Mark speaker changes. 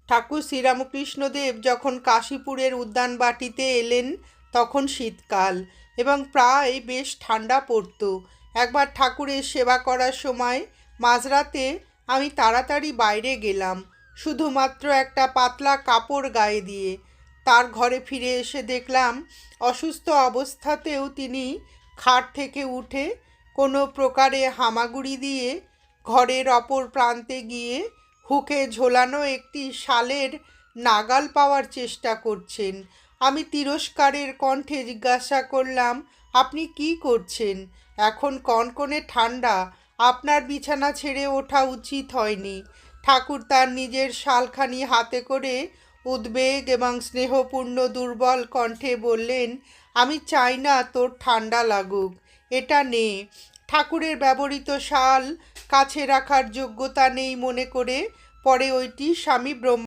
Speaker 1: ঠাকুর শ্রীরামকৃষ্ণদেব যখন কাশীপুরের উদ্যানবাটিতে এলেন তখন শীতকাল এবং প্রায় বেশ ঠান্ডা পড়ত। একবার ঠাকুরের সেবা করার সময় মাঝরাতে আমি তাড়াতাড়ি বাইরে গেলাম, শুধুমাত্র একটা পাতলা কাপড় গায়ে দিয়ে। তার ঘরে ফিরে এসে দেখলাম অসুস্থ অবস্থাতেও তিনি খাট থেকে উঠে কোনো প্রকারে হামাগুড়ি দিয়ে ঘরের অপর প্রান্তে গিয়ে হুকে ঝোলানো একটি শালের নাগাল পাওয়ার চেষ্টা করছেন। আমি তিরস্কারের কণ্ঠে জিজ্ঞাসা করলাম, আপনি কি করছেন? এখন কনকনে ঠান্ডা, আপনার বিছানা ছেড়ে ওঠা উচিত হয়নি। ঠাকুর তার নিজের শালখানি হাতে করে উদ্বেগ এবং স্নেহপূর্ণ দুর্বল কণ্ঠে বললেন, আমি চাই না তোর ঠান্ডা লাগুক, এটা নে। ঠাকুরের ব্যবহৃত শাল কাছে রাখার যোগ্যতা নেই মনে করে পরে ওইটি স্বামী ব্রহ্ম